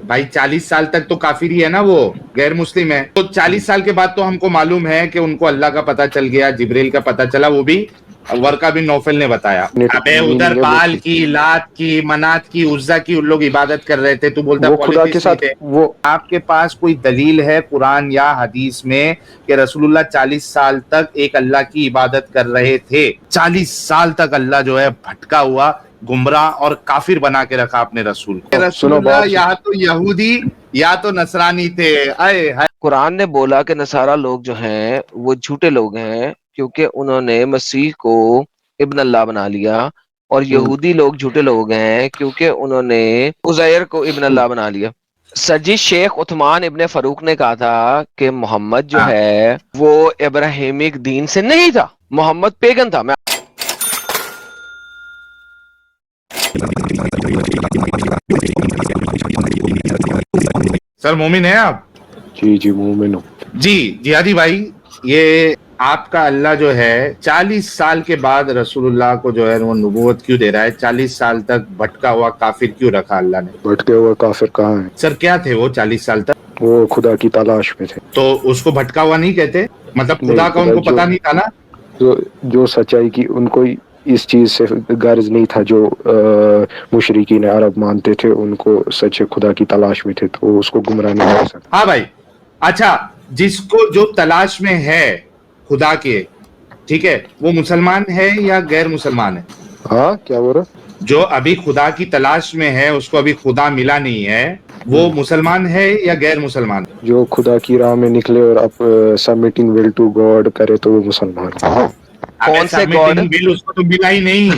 بھائی 40 سال تک تو کافر ہی ہے نا، وہ غیر مسلم ہے. تو 40 سال کے بعد تو ہم کو معلوم ہے کہ ان کو اللہ کا پتہ چل گیا، جبریل کا پتہ چلا، وہ بھی ورقہ بن نوفل نے بتایا. ابے ادھر بال کی، لات کی، منات کی، عزا کی ان لوگ عبادت کر رہے تھے، تو بولتا وہ خدا کے پولیٹکس نہیں ساتھ تھے. وہ آپ کے پاس کوئی دلیل ہے قرآن یا حدیث میں کہ رسول اللہ 40 سال تک ایک اللہ کی عبادت کر رہے تھے؟ 40 سال تک اللہ جو ہے بھٹکا ہوا، گمراہ اور کافر بنا کے رکھا اپنے رسول کو. رسول سنو اللہ بات یا تو یہودی یا تو نصرانی تھے. اے ہائے. قرآن نے بولا کہ نصارہ لوگ جو ہیں وہ جھوٹے لوگ ہیں کیونکہ انہوں نے مسیح کو ابن اللہ بنا لیا، اور یہودی لوگ جھوٹے لوگ ہیں کیونکہ انہوں نے عزیر کو ابن اللہ بنا لیا. سر جی، شیخ عثمان ابن فاروق نے کہا تھا کہ محمد جو ہے وہ ابراہیمک دین سے نہیں تھا، محمد پیگن تھا. میں سر مومن ہیں آپ؟ جی مومن ہوں. جی جہادی بھائی، یہ آپ کا اللہ جو ہے 40 سال کے بعد رسول اللہ کو جو ہے وہ نبوت کیوں دے رہا ہے؟ 40 سال تک بھٹکا ہوا کافر کیوں رکھا اللہ نے؟ بھٹکے ہوئے کافر کہاں ہیں؟ سر کیا تھے وہ 40 سال تک؟ وہ خدا کی تلاش میں تھے. تو اس کو بھٹکا ہوا نہیں کہتے؟ مطلب نہیں، خدا کا ان کو پتہ نہیں تھا نا؟ جو سچائی کی ان کو اس چیز سے غرض نہیں تھا جو مشرکین عرب مانتے تھے، ان کو سچے خدا کی تلاش میں تھے، تو اس کو گمراہ نہیں کر سکتے. ہاں بھائی. اچھا، جس کو جو تلاش میں ہے خدا کے، ٹھیک ہے، وہ مسلمان ہے یا غیر مسلمان ہے؟ ہاں، کیا بول رہا؟ جو ابھی خدا کی تلاش میں ہے، اس کو ابھی خدا ملا نہیں ہے، وہ مسلمان ہے یا غیر مسلمان ہے؟ جو خدا کی راہ میں نکلے اور اب سبمٹنگ ول ٹو گاڈ کرے تو وہ مسلمان ہے. کون سے گاڈ؟ سبمٹنگ بل اس کو تو ملا ہی نہیں.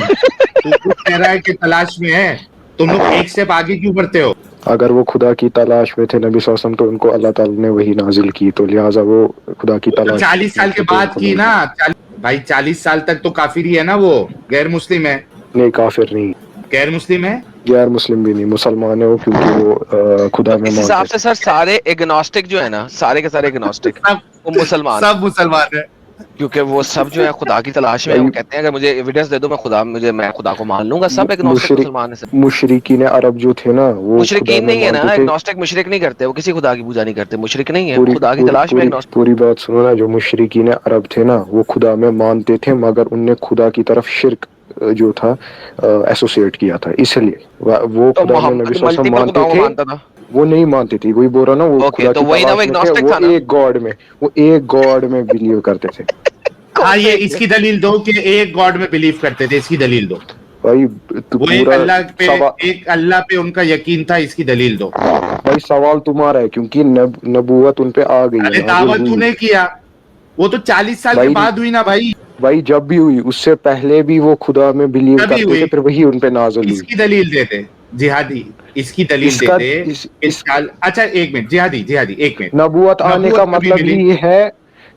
تو خود کہہ رہا ہے کہ تلاش میں ہے. تم لوگ ایک سٹیپ آگے کیوں بڑھتے ہو؟ اگر وہ خدا کی تلاش میں تھے نبی صلی اللہ علیہ وسلم، تو ان کو اللہ تعالیٰ نے وہی نازل کی، تو لہٰذا وہ خدا کی تلاش 40 سال کے بعد کی نا بھائی. 40 سال تک تو کافر ہی ہے نا، وہ غیر مسلم ہے. نہیں، کافر نہیں، غیر مسلم ہے. غیر مسلم بھی نہیں، مسلمان ہے وہ، کیونکہ وہ خدا میں اس مانتے حساب سے سر سارے ایگنوسٹک جو ہے نا، سارے کے سارے ایگنوسٹک وہ مسلمان، سب مسلمان ہے. کیونکہ وہ سب جو ہے خدا کی تلاش میں، وہ کہتے ہیں کہ مجھے ایویڈنس دے دو، میں خدا کو مان لوں گا. سب ایگنوسٹک مسلمان ہیں سر. مشرکین عرب جو تھے نا وہ خدا مشرکین میں نہیں ہے نا، مانتے تھے. ایگنوسٹک مشرک نہیں کرتے، وہ کسی خدا کی پوجا نہیں کرتے، مشرک نہیں ہے، خدا کی تلاش میں ایگنوسٹک. پوری بات سنو نا. جو مشرکین عرب تھے نا وہ خدا میں مانتے تھے، مگر ان نے خدا کی طرف شرک جو تھا ایسوسیٹ کیا تھا، اس لیے وہ تو خدا میں نبی محمد صلی اللہ علیہ وسلم ملٹیپل مانتے خداؤں کو تھے، مانتا تھا. وہ نہیں مانتے تھے. وہی بول رہا نا، وہ اوکے، خدا تو کی وہی نا، وہ تلاش میں تھے، ایگنوسٹک وہ تھا نا. ایک گاڈ میں بلیو کرتے تھے. ہاں، یہ اس کی دلیل دو کہ ایک گاڈ میں بلیو کرتے تھے. اس کی دلیل دو. بھائی وہ ایک اللہ پہ ان کا یقین تھا. اس کی دلیل دو. بھائی سوال تمہارا ہے، کیونکہ نبوت ان پہ آ گئی ہے، ارے نازل دعوت تو ہوئی. نے کیا، وہ تو 40 سال کے بعد ہوئی نا بھائی. بھائی جب بھی ہوئی، اس سے پہلے بھی وہ خدا میں بلیو کبھی کرتے ہوئی. تھے، پھر وہی ان پہ نازل اس ہوئی. کی دلیل دیتے جہادی. اس کی دلیل دیتے. اچھا ایک منٹ جہادی، ایک منٹ. نبوت آنے کا کبھی مطلب ملی ہی ہے،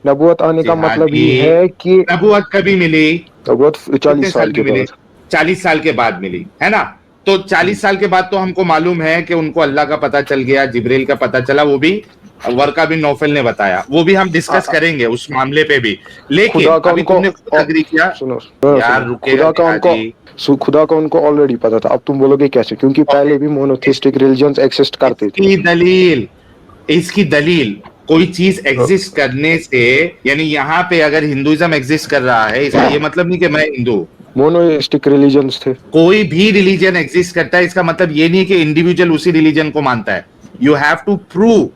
نبوت آنے کا مطلب ہی جہادی؟ ہے کہ نبوت کبھی ملی؟ نبوت کتنے 40 سال کے ملی؟ بعد. 40 سال کے بعد ملی ہے نا. تو 40 سال کے بعد تو ہم کو معلوم ہے کہ ان کو اللہ کا پتہ چل گیا، جبریل کا پتہ چلا، وہ بھی ورقہ بن نوفل نے بتایا. وہ بھی ہم ڈسکس کریں گے اس معاملے پہ بھی. لیکن خدا کا ابھی ان تم کو نے خود اگری کیا. سنو یار رکے گا خدا کا ان کو جہادی. خدا کا ان کو آلریڈی پتا تھا. اب تم بولو گے کیسے؟ کیونکہ پہلے بھی مونوتھیسٹک ریلیجنز ایگزسٹ کرتے تھے. اس کی دلیل کوئی چیز ایگزسٹ کرنے سے، یعنی یہاں پہ اگر ہندوازم ایگزسٹ کر رہا ہے، اس کا یہ مطلب نہیں کہ میں ہندو. مونوتھیسٹک ریلیجنز تھے. کوئی بھی ریلیجن ایگزسٹ کرتا ہے، اس کا مطلب یہ نہیں کہ انڈیویجول اسی ریلیجن کو مانتا ہے. یو ہیو ٹو پروو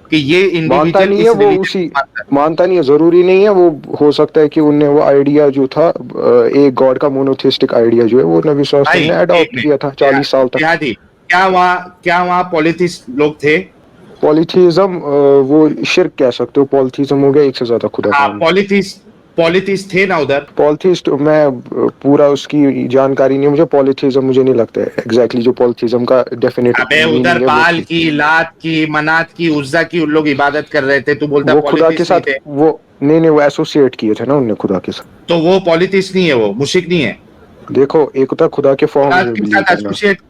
کہ یہ مانتا انڈیویجول نہیں ہے اس وہ، ریلیجن اسی کو مانتا ہے. مانتا نہیں ہے، ضروری نہیں ہے. وہ ہو سکتا ہے کہ ان نے وہ آئیڈیا جو تھا ایک گاڈ کا، مونوتھیسٹک آئیڈیا جو ہے، وہ نبی صلی اللہ علیہ وسلم بھائی نے ایک اڈاپٹ منٹ کیا تھا 40 سال تک. جہادی، کیا وہاں پولیتھسٹ لوگ تھے؟ پولیتھیزم وہ شرک کہہ سکتے ہو. پولیتھیزم ہو گیا ایک سے زیادہ خدا ہاں، ماننا. پولیتھسٹ تھے نا ادھر. پولیتھیسٹ میں پورا اس کی جانکاری نہیں مجھے. پولیتھیزم مجھے نہیں لگتا ہے ایگزیکٹلی جو پولیتھیزم کا ڈیفینیٹ ابے ادھر میننگ ہے وہ بال کی، لات کی، منات کی، عزا کی ان لوگ عبادت کر رہے تھے. تو بولتا وہ خدا کے پولیتھسٹ نہیں ساتھ تھے. وہ نہیں وہ ایسوسیٹ کیے تھے نا ان نے خدا کے ساتھ. تو وہ پولیتھسٹ نہیں ہے، وہ مشرک نہیں ہے. دیکھو، ایک ہوتا ہے خدا کے خدا فارمز میں کے بلیو ساتھ کرنا. ایسوسیٹ،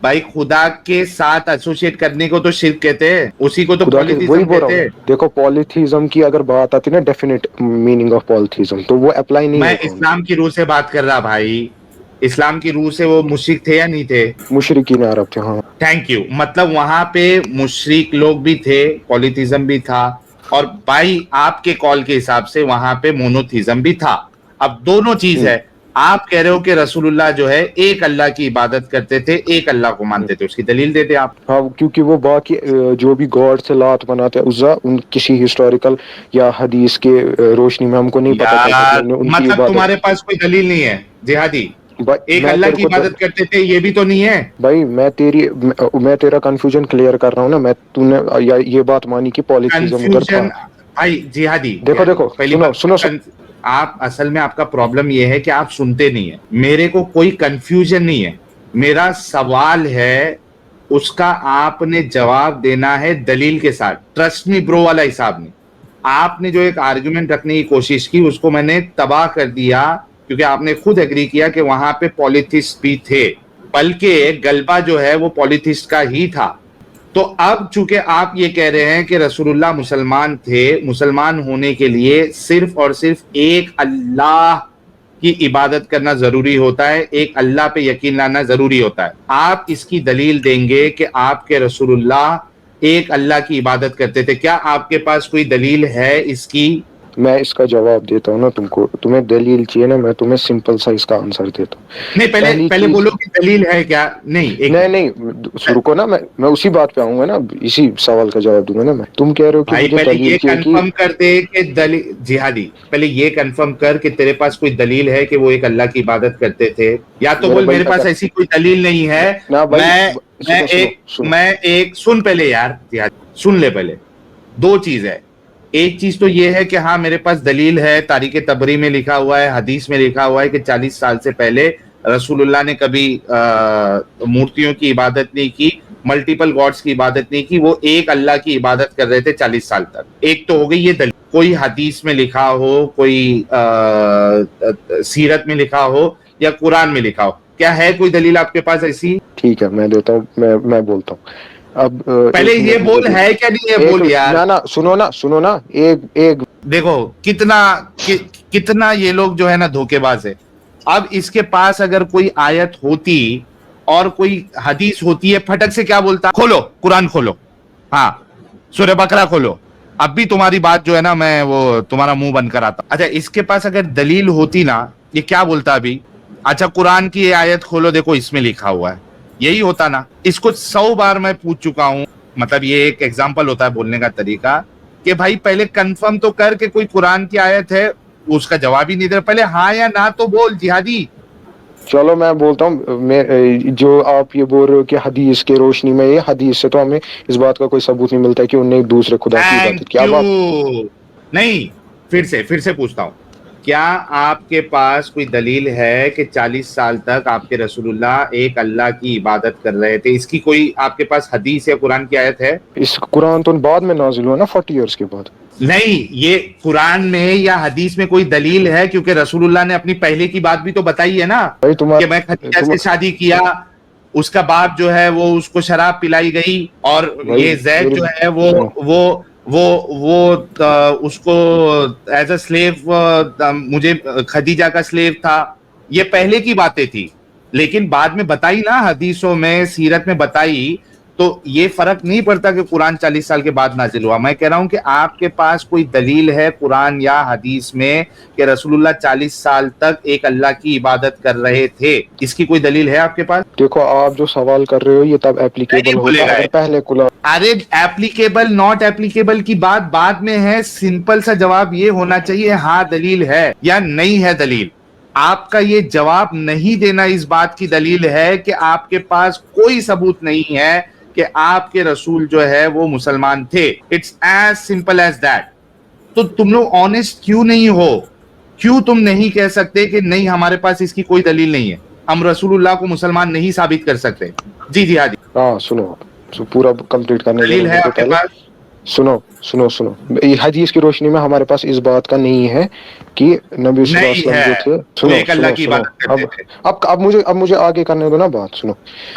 بھائی خدا کے ساتھ ایسوسیٹ کرنے کو تو شرک کہتے ہیں. اسی کو تو خدا کے وہی پولیتھسم بول رہا ہوں. کہتے ہیں. دیکھو پولیتھیزم کی اگر بات آتی ہے نا، ڈیفینیٹ میننگ آف پولیتھیزم، تو وہ اپلائی نہیں میں ہوتا ان پہ. اسلام کی روح سے بات کر رہا بھائی. اسلام کی روح سے وہ مشرک تھے یا نہیں تھے؟ مشرکین عرب تھے ہاں. Thank you. مطلب وہاں پہ مشرک لوگ بھی تھے, پولیتھیزم بھی تھا, اور بھائی آپ کے کال کے حساب سے وہاں پہ مونوتھیزم بھی تھا. اب دونوں چیز ہے. آپ کہہ رہے ہو کہ رسول اللہ جو ہے ایک اللہ کی عبادت کرتے تھے, ایک اللہ کو مانتے تھے, اس کی دلیل دے دیں آپ. ہاں کیونکہ وہ باقی جو بھی گاڈ سے لات بناتے ہیں عزا, ان کسی ہسٹوریکل یا حدیث کے روشنی میں ہم کو نہیں پتا چلتا کہ یار انہوں نے ان کی مطلب عبادت. تمہارے پاس کوئی دلیل نہیں ہے جہادی, ایک میں اللہ تیرے کی کو عبادت کرتے تھے, یہ بھی تو نہیں ہے بھائی میں تیرا کنفیوژن کلیئر کر رہا ہوں نا. تو نے یہ بات مانی کہ پولیتھیزم ادھر تھا. کنفیوژن. بھائی جہادی دیکھو پہلی سنو بات, آپ اصل میں آپ کا پرابلم یہ ہے کہ آپ سنتے نہیں ہیں. میرے کو کوئی کنفیوژن نہیں ہے, میرا سوال ہے اس کا آپ نے جواب دینا ہے دلیل کے ساتھ, ٹرسٹ می برو والا حساب نہیں. آپ نے جو ایک آرگومنٹ رکھنے کی کوشش کی اس کو میں نے تباہ کر دیا, کیونکہ آپ نے خود ایگری کیا کہ وہاں پہ پولیتھسٹ بھی تھے, بلکہ غلبہ جو ہے وہ پولیتھسٹ کا ہی تھا. تو اب چونکہ آپ یہ کہہ رہے ہیں کہ رسول اللہ مسلمان تھے, مسلمان ہونے کے لیے صرف اور صرف ایک اللہ کی عبادت کرنا ضروری ہوتا ہے, ایک اللہ پہ یقین لانا ضروری ہوتا ہے. آپ اس کی دلیل دیں گے کہ آپ کے رسول اللہ ایک اللہ کی عبادت کرتے تھے. کیا آپ کے پاس کوئی دلیل ہے اس کی؟ میں اس کا جواب دیتا ہوں نا تم کو. تمہیں دلیل چاہیے نا, میں تمہیں سمپل سا اس کا آنسر دیتا ہوں. نہیں, پہلے بولو کہ دلیل ہے کیا. نہیں رکو نا, میں اسی بات پہ آؤں گا نا, اسی سوال کا جواب دوں گا نا میں. تم کہہ رہے ہو کہ بھائی مجھے پہلے دلیل یہ چاہیے کہ کنفرم کر دے کہ جہادی پہلے یہ کنفرم کر کہ تیرے پاس کوئی دلیل ہے کہ وہ ایک اللہ کی عبادت کرتے تھے, یا تو بول میرے پاس ایسی کوئی دلیل نہیں ہے. میں ایک سن پہلے یار جہادی سن لے پہلے. دو چیز ہے, ایک چیز تو یہ ہے کہ ہاں میرے پاس دلیل ہے, تاریخ طبری میں لکھا ہوا ہے, حدیث میں لکھا ہوا ہے کہ 40 سال سے پہلے رسول اللہ نے کبھی مورتیوں کی عبادت نہیں کی, ملٹیپل گاڈز کی عبادت نہیں کی, وہ ایک اللہ کی عبادت کر رہے تھے 40 سال تک. ایک تو ہو گئی یہ دلیل. کوئی حدیث میں لکھا ہو, کوئی سیرت میں لکھا ہو, یا قرآن میں لکھا ہو, کیا ہے کوئی دلیل آپ کے پاس ایسی؟ ٹھیک ہے میں دیتا ہوں, میں بولتا ہوں. اب پہلے یہ بول ہے کیا نہیں ہے, بول یار. نا سنو نا ایک دیکھو کتنا یہ لوگ جو ہے نا دھوکے باز ہے. اب اس کے پاس اگر کوئی آیت ہوتی اور کوئی حدیث ہوتی ہے, پھٹک سے کیا بولتا, کھولو قرآن کھولو, ہاں سورہ بقرہ کھولو, اب بھی تمہاری بات جو ہے نا میں وہ تمہارا منہ بند کراتا. اچھا اس کے پاس اگر دلیل ہوتی نا, یہ کیا بولتا ابھی, اچھا قرآن کی آیت کھولو دیکھو اس میں لکھا ہوا ہے, یہی ہوتا نا. اس کو 100 بار میں پوچھ چکا ہوں, مطلب یہ ایک ایگزامپل ہوتا ہے بولنے کا طریقہ, کہ بھائی پہلے کنفرم تو کر کہ کوئی قرآن کی آیت ہے. اس کا جواب ہی نہیں دے, پہلے ہاں یا نہ تو بول جہادی. چلو میں بولتا ہوں, جو آپ یہ بول رہے ہو کہ حدیث کے روشنی میں, یہ حدیث سے تو ہمیں اس بات کا کوئی ثبوت نہیں ملتا ہے کہ انہوں نے ایک دوسرے خدا کی عبادت کی. نہیں, پھر سے پوچھتا ہوں, کیا آپ کے پاس کوئی دلیل ہے کہ 40 سال تک آپ کے رسول اللہ ایک اللہ کی عبادت کر رہے تھے؟ اس کی کوئی آپ کے پاس حدیث یا قرآن کی آیت ہے؟ اس قرآن تو بعد میں نازل ہوا نا 40 ایئرس کے بعد. نہیں, یہ قرآن میں یا حدیث میں کوئی دلیل ہے؟ کیونکہ رسول اللہ نے اپنی پہلے کی بات بھی تو بتائی ہے نا, کہ میں خدیجہ سے شادی کیا, اس کا باپ جو ہے وہ اس کو شراب پلائی گئی, اور یہ زید جو ہے وہ اس کو ایز اے سلیو, مجھے خدیجہ کا سلیو تھا. یہ پہلے کی باتیں تھی, لیکن بعد میں بتائی نا, حدیثوں میں سیرت میں بتائی. تو یہ فرق نہیں پڑتا کہ قرآن 40 سال کے بعد نازل ہوا. میں کہہ رہا ہوں کہ آپ کے پاس کوئی دلیل ہے قرآن یا حدیث میں کہ رسول اللہ 40 سال تک ایک اللہ کی عبادت کر رہے تھے؟ اس کی کوئی دلیل ہے آپ کے پاس؟ دیکھو آپ جو سوال کر رہے ہو یہ تب ایپلیکیبل ہوتا ہے اگر پہلے ارے ایپلیکیبل ناٹ ایپلیکیبل کی بات بعد میں ہے, سمپل سا جواب یہ ہونا چاہیے ہاں دلیل ہے یا نہیں ہے دلیل. آپ کا یہ جواب نہیں دینا اس بات کی دلیل ہے کہ آپ کے پاس کوئی ثبوت نہیں ہے کہ آپ کے رسول جو ہے وہ مسلمان تھے. It's as simple as that. تو تم لوگ آنےسٹ کیوں نہیں ہو؟ کیوں تم نہیں کہہ سکتے کہ نہیں ہمارے پاس اس کی کوئی دلیل نہیں ہے, ہم رسول اللہ کو مسلمان نہیں ثابت کر سکتے؟ جی ہاں جی. ہاں سنو پورا کمپلیٹ کرنے دلیل ہے آپ کے پاس؟ سنو حدیث کی روشنی میں ہمارے پاس اس بات کا نہیں ہے کہ نبی صلی اللہ علیہ وسلم جو تھے. اب مجھے آگے کرنے دو نا بات. سنو,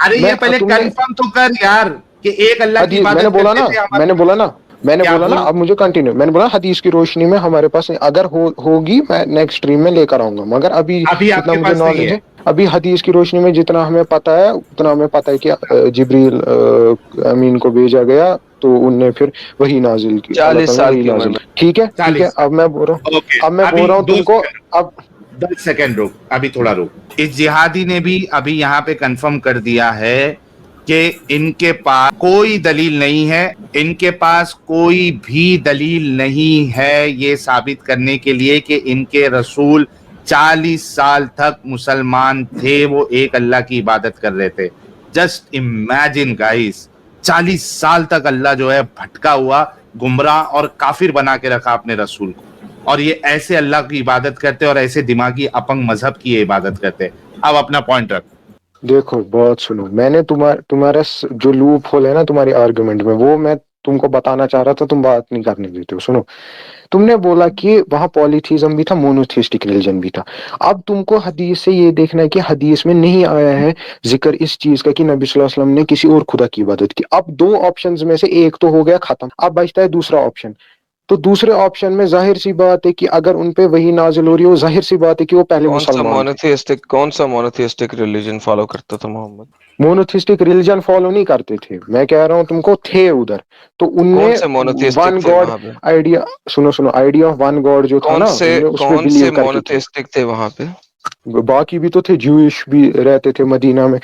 ارے یہ پہلے کنفرم تو کر یار کہ ایک اللہ کی عبادت کرتے تھے. میں نے بولا نا اب مجھے کنٹینیو. میں نے بولا حدیث کی روشنی میں ہمارے پاس اگر ہوگی میں نیکسٹ سٹریم میں لے کر آؤں گا, مگر ابھی آپ کے اتنا مجھے پاس نہیں نالج ہے. ابھی حدیث کی روشنی میں جتنا ہمیں پتا ہے اتنا ہمیں پتا ہے کہ جبریل امین کو بھیجا گیا تو ان نے پھر وہی نازل کی, اللہ 40 تعالیٰ نے سال وہی کی عمر نازل میں. کی. ٹھیک ہے ٹھیک ہے, 40 سال. اب میں بول رہا ہوں اوکے, اب میں بول ابھی رہا ہوں تم کو اب 10 سیکنڈ رک, ابھی تھوڑا رک. اس جہادی نے بھی ابھی یہاں پہ کنفرم کر دیا ہے کہ ان کے پاس کوئی دلیل نہیں ہے, ان کے پاس کوئی بھی دلیل نہیں ہے یہ ثابت کرنے کے لیے کہ ان کے رسول 40 سال تک مسلمان تھے, وہ ایک اللہ کی عبادت کر رہے تھے. جسٹ امیجن گائز, 40 سال تک اللہ جو ہے بھٹکا ہوا, گمراہ اور کافر بنا کے رکھا اپنے رسول کو, اور یہ ایسے اللہ کی عبادت کرتے اور ایسے دماغی اپنگ مذہب کی یہ عبادت کرتے. اب اپنا پوائنٹ رکھ. دیکھو بات سنو, میں نے تمہارا جو لوپ ہول ہے نا تمہاری آرگومنٹ میں, وہ میں تم کو بتانا چاہ رہا تھا, تم بات نہیں کرنے دیتے ہو. سنو, تم نے بولا کہ وہاں پولیتھیزم بھی تھا, مونوتھیسٹک ریلیجن بھی تھا. اب تم کو حدیث سے یہ دیکھنا ہے کہ حدیث میں نہیں آیا ہے ذکر اس چیز کا کہ نبی صلی اللہ علیہ وسلم نے کسی اور خدا کی عبادت کی. اب دو آپشنز میں سے ایک تو ہو گیا ختم, اب بچتا ہے دوسرا آپشن. تو دوسرے آپشن میں ظاہر سی بات ہے کہ اگر ان پہ وہی نازل ہو رہی ہے, ظاہر سی بات ہے کہ وہ پہلے مسلمان تھے. کون سا مونوتھیسٹک ریلیجن فالو کرتا تھا محمد؟ مونوتھسٹک ریلیجن فالو نہیں کرتے تھے, میں کہہ رہا ہوں تم کو تھے ادھر. تو ان نے کون سے مونوتھیسٹک ون تھے گاڈ وہاں پہ؟ آئیڈیا, سنو آئیڈیا آف ون گاڈ جو تھا نا, ان نے اس پہ کون سے بلیو کرتے تھے. مونوتھیسٹک تھے وہاں پہ؟ باقی بھی تو تھے, جوئش بھی رہتے تھے مدینہ میں,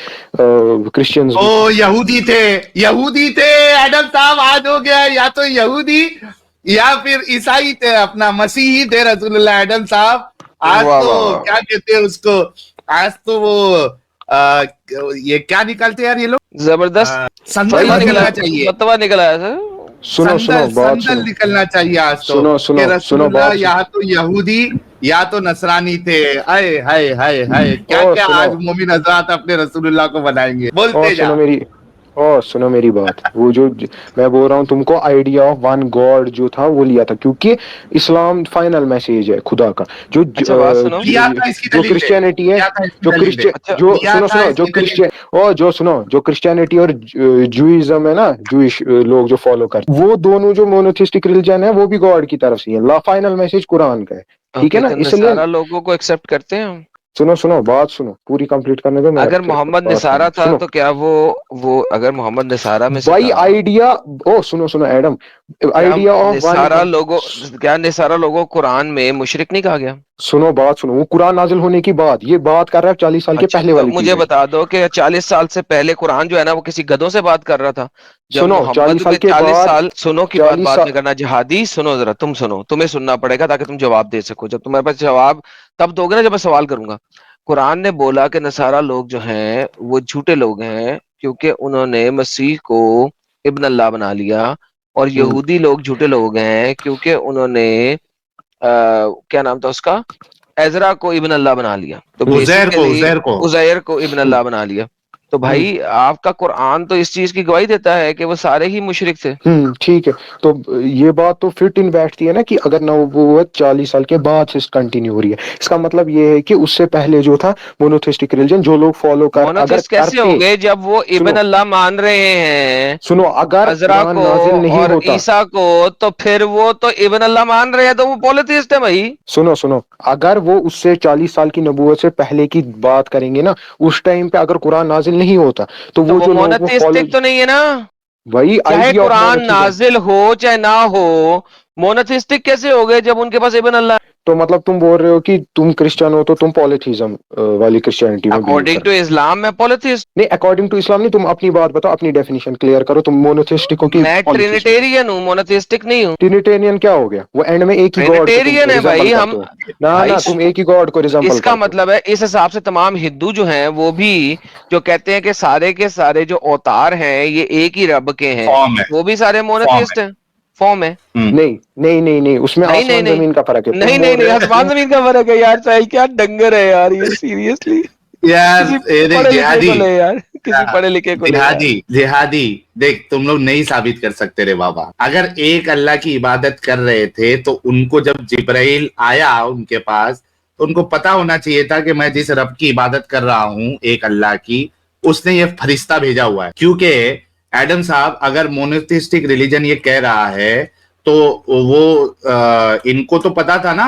کرسچنز بھی. او یہودی تھے, یہودی تھے ایڈم صاحب, آج ہو گیا یا تو یہودی یا پھر عیسائی تھے, اپنا مسیحی تھے رسول اللہ ایڈم صاحب. آج واہ تو واہ واہ. کیا کہتے ہیں اس کو, آج تو وہ یہ کیا نکالتے ہیں یار یہ لوگ, زبردست سندل فتوا نکلا, نکلنا چاہیے, فتوا نکلا ہے سر. سنو بات سندل سنو, نکلنا چاہیے آج تو, کہ سنو رسول سنو اللہ بات یا تو یہودی یا تو نصرانی تھے. ہائے ہائے ہائے ہائے, کیا او کیا سنو آج مومن حضرات اپنے رسول اللہ کو بنائیں گے. او بولتے جا. سنو میری بات, وہ جو میں بول رہا ہوں تم کو, آئیڈیا آف ون گاڈ جو تھا وہ لیا تھا, کیونکہ اسلام فائنل میسج ہے خدا کا. جو اچھا بات سنو, لیا تھا اس کی جو دلیل دے, کرسچینٹی ہے, لیا تھا اس کی جو دلیل دے, اچھا لیا تھا سنو اس کی دلیل دے. جو کرسچینٹی اور جوئزم ہے نا, جوئش لوگ جو فالو کرتے, وہ دونوں جو مونوتھسٹک ریلیجن ہے وہ بھی گاڈ کی طرف سے ہے. لا فائنل میسج قرآن کا ہے, ٹھیک ہے اوکے, نا, تو اس لیے نصارہ لوگوں کو ایکسپٹ کرتے ہیں ہم؟ سنو بات سنو, پوری کمپلیٹ کرنے دو, میرا اگر محمد بات کرنے نصارہ دو. تھا سنو تو کیا وہ اگر محمد نصارہ میں سے بائی تھا, آئیڈیا, سنو ایڈم, کیا آئیڈیا آف ون, نصارہ لوگوں قرآن میں مشرک نہیں کہا گیا؟ سنو بات سنو, وہ قرآن نازل ہونے کی بات, یہ بات کر رہا ہے 40 سال کے اچھا پہلے تو والی مجھے چیز ہے. بتا دو کہ 40 سال سے پہلے قرآن جو ہے نا وہ کسی گدھوں سے بات کر رہا تھا؟ جب سنو 40 محمد سال پہ کے 40 بعد, سال, سنو کی بات 40 بعد سال میں کرنا جہادی, سنو ذرا, تم سنو, تمہیں سننا پڑے گا تاکہ تم جواب دے سکو. جب تمہارے پاس جواب تب دو گے نا جب میں سوال کروں گا. قرآن نے بولا کہ نصارہ لوگ جو ہیں وہ جھوٹے لوگ ہیں کیونکہ انہوں نے مسیح کو ابن اللہ بنا لیا, اور یہودی لوگ جھوٹے لوگ ہیں کیونکہ انہوں نے کیا نام تھا اس کا, ایزرا کو ابن اللہ بنا لیا. تو بیسیکلی عزیر کو عزیر کو ابن اللہ بنا لیا. تو بھائی آپ کا قرآن تو اس چیز کی گواہی دیتا ہے کہ وہ سارے ہی مشرک تھے. ٹھیک ہے, تو یہ بات تو فٹ ان بیٹھتی ہے نا کہ اگر نبوت 40 سال کے بعد سے کنٹینیو ہو رہی ہے, اس کا مطلب یہ ہے کہ اس سے پہلے جو تھا مونوتھسٹک ریلیجن, جو لوگ فالو اگر مونوتھسٹ کیسے کرتے, ہوں گے جب وہ ابن اللہ مان رہے ہیں اگر عزرا قرآن کو نازل نہیں اور ہوتا, عیسیٰ کو, تو پھر وہ تو ابن اللہ مان رہے ہیں, تو وہ پولیتھسٹ ہے بھائی. سنو اگر وہ اس سے 40 سال کی نبوت سے پہلے کی بات کریں گے نا, اس ٹائم پہ اگر قرآن نازل نہیں ہوتا تو وہ جو لوگ وہ فالو, مونوتھسٹک تو نہیں ہے نا, وہی چاہے آئیڈیا آف قرآن مونوتھیزم. نازل ہو چاہے نہ ہو, مونوتھسٹک کیسے ہو گئے جب ان کے پاس ابن اللہ ہے؟ تو مطلب تم بول رہے ہو کہ تم کرسچن ہو تو تم پولیتھیزم والی کرسچینٹی میں بلیو اکارڈنگ ٹو کرتے. اسلام میں پولیتھسٹ. نہیں, اکارڈنگ ٹو اسلام نہیں, تم اپنی بات بتاؤ, اپنی ڈیفینیشن کلیئر کرو, تم مونوتھسٹک ہو کہ میں پولیتھسٹ. ٹرینیٹیرین ہوں, مونوتھسٹک نہیں ہوں. ٹرینیٹیرین کیا ہو گیا, وہ اینڈ میں ایک ہی گاڈ کو تم ٹرینیٹیرین ہے ریزمبل بھائی ہم. کرتے ہو بھائی نا, تم ایک ہی گاڈ کو ریزمبل اس کا کرتے ہو. مطلب ہے اس حساب سے تمام ہندو جو ہیں وہ بھی جو کہتے ہیں کہ سارے کے سارے جو اوتار ہیں یہ ایک ہی رب کے ہیں, فارم ہے, وہ بھی سارے فارم مونوتھسٹ ہیں, فارم ہے. ہے. نہیں, اس میں نہیں نہیں آسمان نہیں زمین کا فرق ہے. نہیں تم نہیں بول رہے نہیں, ہو, آسمان زمین کا فرق ہے یار. چاہیے کیا ڈنگر ہے یار یہ, سیریسلی. یار کسی دیکھ پڑھے لکھے کو جہادی, لے یار, کسی پڑھے لکھے کو لے یار. جہادی دیکھ, تم لوگ نہیں ثابت کر سکتے رے بابا. اگر ایک اللہ کی عبادت کر رہے تھے تو ان کو جب جبرائیل آیا ان کے پاس, تو ان کو پتا ہونا چاہیے تھا کہ میں جس رب کی عبادت کر رہا ہوں ایک اللہ کی, اس نے یہ فرشتہ بھیجا ہوا ہے. کیونکہ ایڈم صاحب اگر مونوتھسٹک ریلیجن یہ کہہ رہا ہے تو وہ ان کو تو پتا تھا نا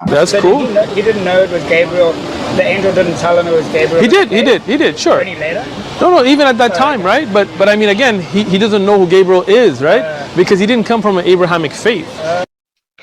That's So cool. he didn't know it was Gabriel. The angel didn't tell him it was Gabriel. He did, sure. Any later? No, even at that time, right? But I mean, again, he doesn't know who Gabriel is, right? Because he didn't come from an Abrahamic faith.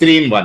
3 in 1।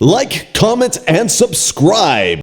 Like, comment, and subscribe.